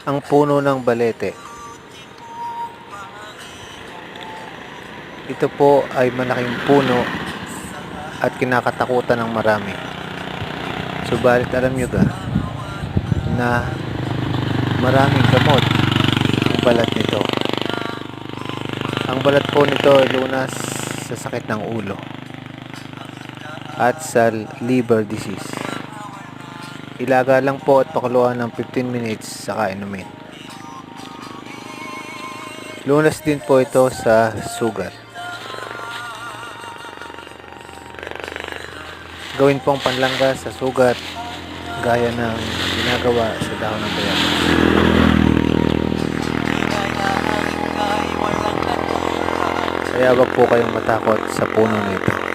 Ang puno ng balete. Ito po ay malaking puno at kinakatakutan ng marami. Subalit alam nyo ba na maraming gamot ang balat nito. Ang balat po nito ay lunas sa sakit ng ulo at sa liver disease. Ilaga lang po at pakuluan ng 15 minutes saka inumin. Lunas din po ito sa sugat. Gawin pong panlangga sa sugat gaya ng ginagawa sa dahon ng bayabas. Kaya wag po kayong matakot sa puno nito.